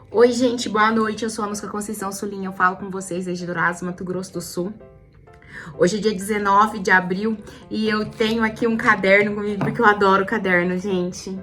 Oi, gente, boa noite. Eu sou a Música Conceição Sulinha. Eu falo com vocês desde Dourados, Mato Grosso do Sul. Hoje é dia 19 de abril e eu tenho aqui um caderno comigo, porque eu adoro caderno, gente.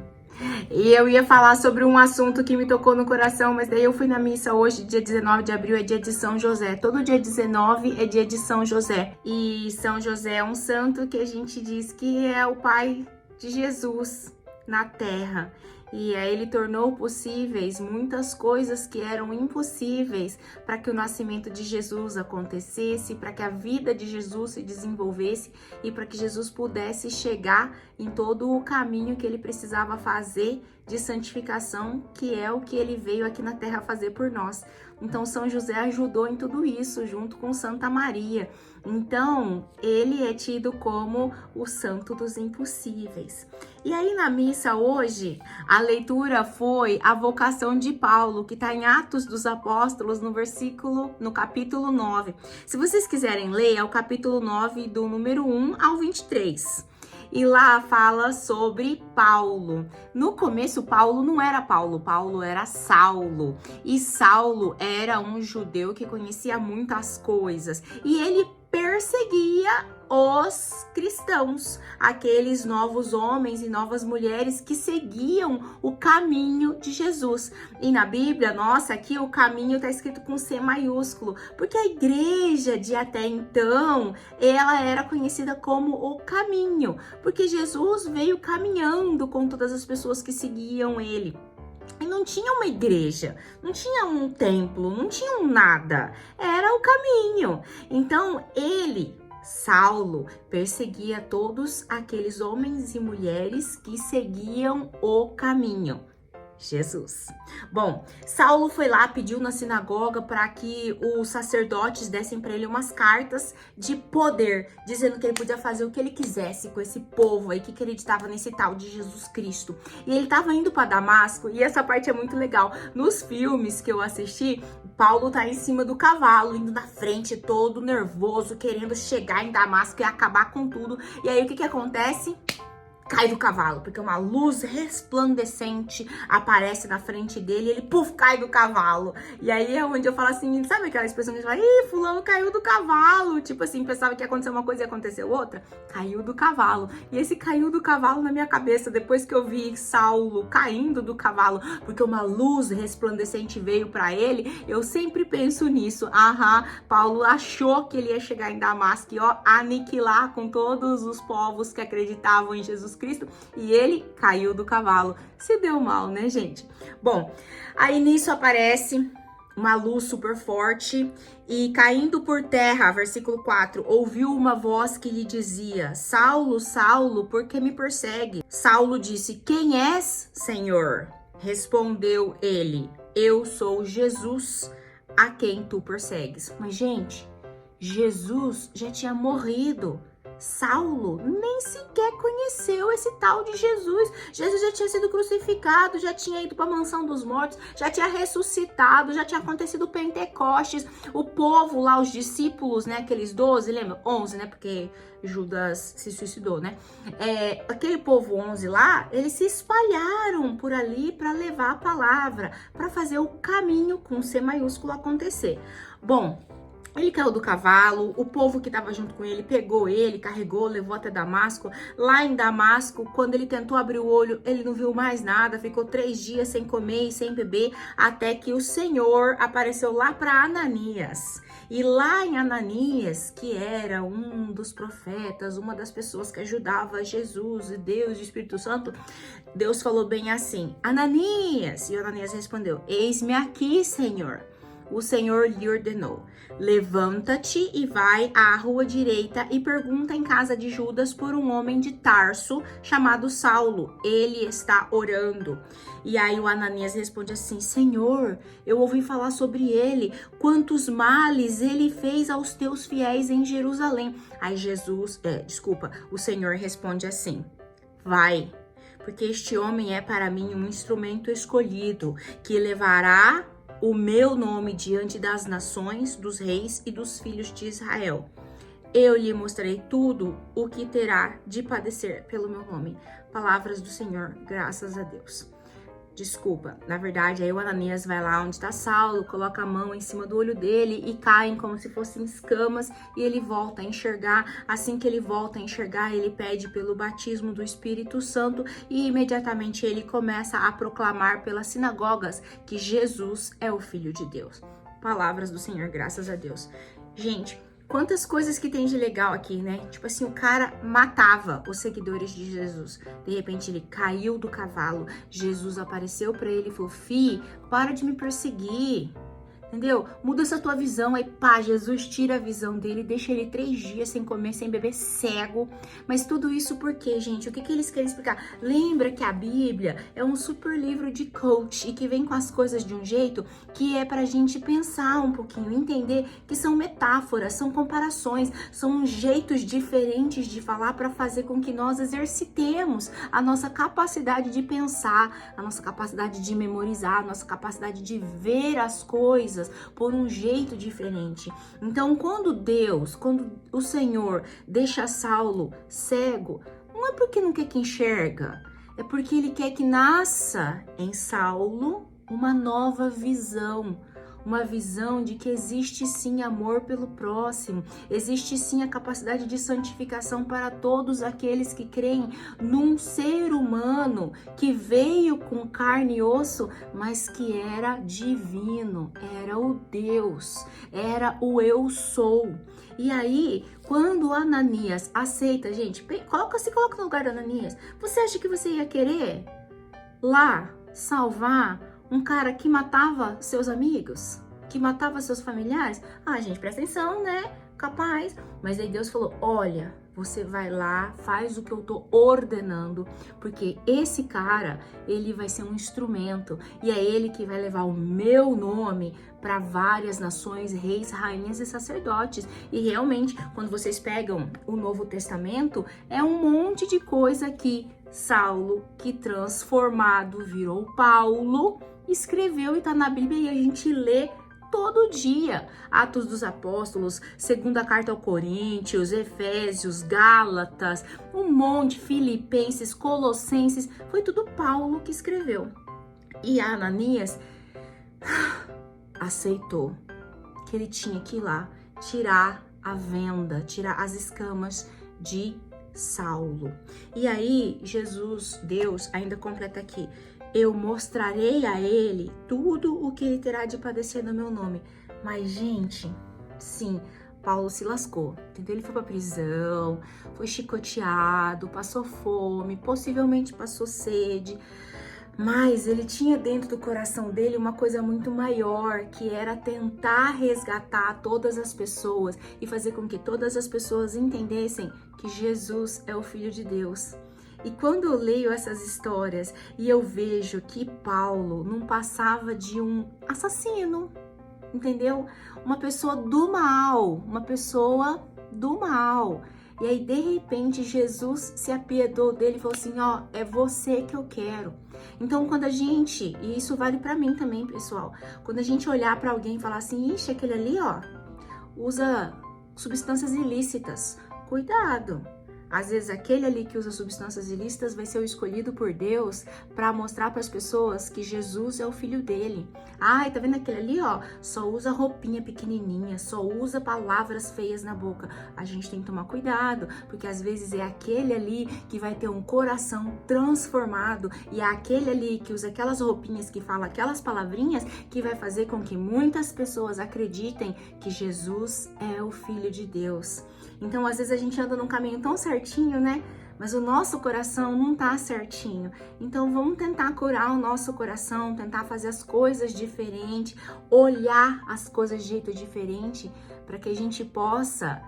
E eu ia falar sobre um assunto que me tocou no coração, mas daí eu fui na missa hoje, dia 19 de abril, é dia de São José. Todo dia 19 é dia de São José. E São José é um santo que a gente diz que é o pai de Jesus na terra. E aí ele tornou possíveis muitas coisas que eram impossíveis para que o nascimento de Jesus acontecesse, para que a vida de Jesus se desenvolvesse e para que Jesus pudesse chegar em todo o caminho que ele precisava fazer de santificação, que é o que ele veio aqui na terra fazer por nós. Então São José ajudou em tudo isso, junto com Santa Maria. Então, ele é tido como o santo dos impossíveis. E aí na missa hoje, a leitura foi a vocação de Paulo, que está em Atos dos Apóstolos, no capítulo 9. Se vocês quiserem ler, é o capítulo 9, do número 1 ao 23. E lá fala sobre Paulo. No começo, Paulo não era Paulo, Paulo era Saulo. E Saulo era um judeu que conhecia muitas coisas. E ele perseguia os cristãos, aqueles novos homens e novas mulheres que seguiam o caminho de Jesus. E na Bíblia, nossa, aqui o caminho está escrito com C maiúsculo, porque a igreja de até então, ela era conhecida como o caminho, porque Jesus veio caminhando com todas as pessoas que seguiam ele. E não tinha uma igreja, não tinha um templo, não tinha um nada. Era o caminho. Então, Saulo, perseguia todos aqueles homens e mulheres que seguiam o caminho. Jesus. Bom, Saulo foi lá, pediu na sinagoga para que os sacerdotes dessem para ele umas cartas de poder, dizendo que ele podia fazer o que ele quisesse com esse povo aí que acreditava nesse tal de Jesus Cristo. E ele estava indo para Damasco, e essa parte é muito legal. Nos filmes que eu assisti, Paulo tá em cima do cavalo, indo na frente, todo nervoso, querendo chegar em Damasco e acabar com tudo. E aí o que acontece? Cai do cavalo, porque uma luz resplandecente aparece na frente dele e ele, cai do cavalo. E aí é onde eu falo assim, sabe aquela expressão que a gente fala, ih, fulano caiu do cavalo. Tipo assim, pensava que ia acontecer uma coisa e aconteceu outra. Caiu do cavalo. E esse caiu do cavalo na minha cabeça, depois que eu vi Saulo caindo do cavalo, porque uma luz resplandecente veio pra ele, eu sempre penso nisso. Paulo achou que ele ia chegar em Damasco e aniquilar com todos os povos que acreditavam em Jesus Cristo, e ele caiu do cavalo. Se deu mal, né, gente? Bom, aí nisso aparece uma luz super forte e caindo por terra, versículo 4, ouviu uma voz que lhe dizia, Saulo, Saulo, por que me persegue? Saulo disse, quem és, Senhor? Respondeu ele, eu sou Jesus, a quem tu persegues. Mas, gente, Jesus já tinha morrido. Saulo nem sequer conheceu esse tal de Jesus. Jesus já tinha sido crucificado, já tinha ido para a mansão dos mortos, já tinha ressuscitado, já tinha acontecido o Pentecostes. O povo lá, os discípulos, né, aqueles 12, lembra? 11, né, porque Judas se suicidou, né? Aquele povo 11 lá, eles se espalharam por ali para levar a palavra, para fazer o caminho com C maiúsculo acontecer. Bom, ele caiu do cavalo, o povo que estava junto com ele pegou ele, carregou, levou até Damasco. Lá em Damasco, quando ele tentou abrir o olho, ele não viu mais nada, ficou 3 dias sem comer e sem beber, até que o Senhor apareceu lá para Ananias. E lá em Ananias, que era um dos profetas, uma das pessoas que ajudava Jesus e Deus e o Espírito Santo, Deus falou bem assim, Ananias! E Ananias respondeu, eis-me aqui, Senhor. O Senhor lhe ordenou, levanta-te e vai à rua direita e pergunta em casa de Judas por um homem de Tarso chamado Saulo. Ele está orando. E aí o Ananias responde assim, Senhor, eu ouvi falar sobre ele, quantos males ele fez aos teus fiéis em Jerusalém. Aí o Senhor responde assim, vai, porque este homem é para mim um instrumento escolhido, que levará o meu nome diante das nações, dos reis e dos filhos de Israel. Eu lhe mostrarei tudo o que terá de padecer pelo meu nome. Palavras do Senhor, graças a Deus. Desculpa, na verdade, aí o Ananias vai lá onde tá Saulo, coloca a mão em cima do olho dele e caem como se fossem escamas e ele volta a enxergar. Assim que ele volta a enxergar, ele pede pelo batismo do Espírito Santo e imediatamente ele começa a proclamar pelas sinagogas que Jesus é o Filho de Deus. Palavras do Senhor, graças a Deus. Gente, quantas coisas que tem de legal aqui, né? Tipo assim, o cara matava os seguidores de Jesus. De repente ele caiu do cavalo. Jesus apareceu pra ele e falou: "Fi, para de me perseguir." Entendeu? Muda essa tua visão. Aí pá, Jesus tira a visão dele, deixa ele 3 dias sem comer, sem beber, cego. Mas tudo isso por quê, gente? O que eles querem explicar? Lembra que a Bíblia é um super livro de coach e que vem com as coisas de um jeito que é pra gente pensar um pouquinho, entender que são metáforas, são comparações, são jeitos diferentes de falar para fazer com que nós exercitemos a nossa capacidade de pensar, a nossa capacidade de memorizar, a nossa capacidade de ver as coisas por um jeito diferente. Então, quando o Senhor deixa Saulo cego, não é porque não quer que enxerga, é porque ele quer que nasça em Saulo uma nova visão. Uma visão de que existe sim amor pelo próximo, existe sim a capacidade de santificação para todos aqueles que creem num ser humano que veio com carne e osso, mas que era divino, era o Deus, era o eu sou. E aí, quando Ananias aceita, gente, se coloca no lugar de Ananias, você acha que você ia querer lá salvar um cara que matava seus amigos, que matava seus familiares? Ah, gente, presta atenção, né? Capaz. Mas aí Deus falou: olha, você vai lá, faz o que eu tô ordenando, porque esse cara, ele vai ser um instrumento e é ele que vai levar o meu nome para várias nações, reis, rainhas e sacerdotes. E realmente, quando vocês pegam o Novo Testamento, é um monte de coisa que Saulo, que transformado virou Paulo, escreveu e tá na Bíblia e a gente lê todo dia. Atos dos Apóstolos, segunda carta ao Coríntios, Efésios, Gálatas, um monte, Filipenses, Colossenses, foi tudo Paulo que escreveu. E Ananias aceitou que ele tinha que ir lá tirar a venda, tirar as escamas de Saulo. E aí Jesus, Deus, ainda completa aqui: eu mostrarei a ele tudo o que ele terá de padecer no meu nome. Mas, gente, sim, Paulo se lascou, entendeu? Ele foi pra prisão, foi chicoteado, passou fome, possivelmente passou sede. Mas ele tinha dentro do coração dele uma coisa muito maior, que era tentar resgatar todas as pessoas e fazer com que todas as pessoas entendessem que Jesus é o Filho de Deus. E quando eu leio essas histórias e eu vejo que Paulo não passava de um assassino, entendeu? Uma pessoa do mal, E aí, de repente, Jesus se apiedou dele e falou assim: ó, é você que eu quero. Então, quando a gente, e isso vale pra mim também, pessoal, quando a gente olhar pra alguém e falar assim: ixi, aquele ali, ó, usa substâncias ilícitas, cuidado. Às vezes aquele ali que usa substâncias ilícitas vai ser o escolhido por Deus para mostrar para as pessoas que Jesus é o filho dele. Ai, tá vendo aquele ali, ó? Só usa roupinha pequenininha, só usa palavras feias na boca. A gente tem que tomar cuidado, porque às vezes é aquele ali que vai ter um coração transformado e é aquele ali que usa aquelas roupinhas, que fala aquelas palavrinhas, que vai fazer com que muitas pessoas acreditem que Jesus é o Filho de Deus. Então, às vezes a gente anda num caminho tão certinho, né? Mas o nosso coração não tá certinho. Então, vamos tentar curar o nosso coração, tentar fazer as coisas diferentes, olhar as coisas de jeito diferente, para que a gente possa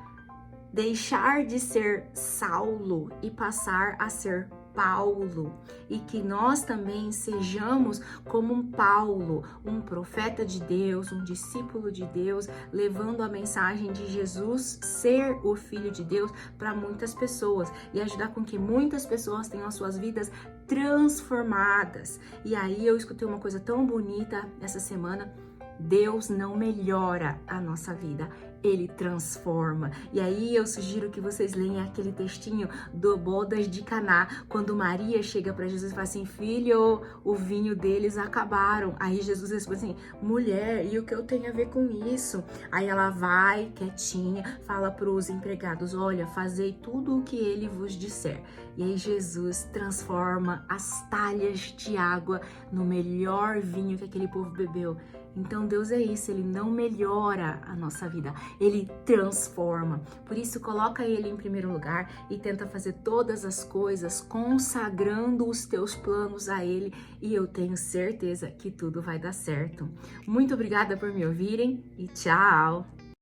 deixar de ser Saulo e passar a ser Paulo, e que nós também sejamos como um Paulo, um profeta de Deus, um discípulo de Deus, levando a mensagem de Jesus ser o Filho de Deus para muitas pessoas e ajudar com que muitas pessoas tenham as suas vidas transformadas. E aí eu escutei uma coisa tão bonita essa semana: Deus não melhora a nossa vida, ele transforma. E aí eu sugiro que vocês leiam aquele textinho do Bodas de Caná, quando Maria chega para Jesus e fala assim: filho, o vinho deles acabaram. Aí Jesus responde assim: mulher, e o que eu tenho a ver com isso? Aí ela vai quietinha, fala para os empregados: olha, fazei tudo o que ele vos disser. E aí Jesus transforma as talhas de água no melhor vinho que aquele povo bebeu. Então Deus é isso, Ele não melhora a nossa vida, Ele transforma. Por isso, coloca Ele em primeiro lugar e tenta fazer todas as coisas consagrando os teus planos a Ele, e eu tenho certeza que tudo vai dar certo. Muito obrigada por me ouvirem e tchau!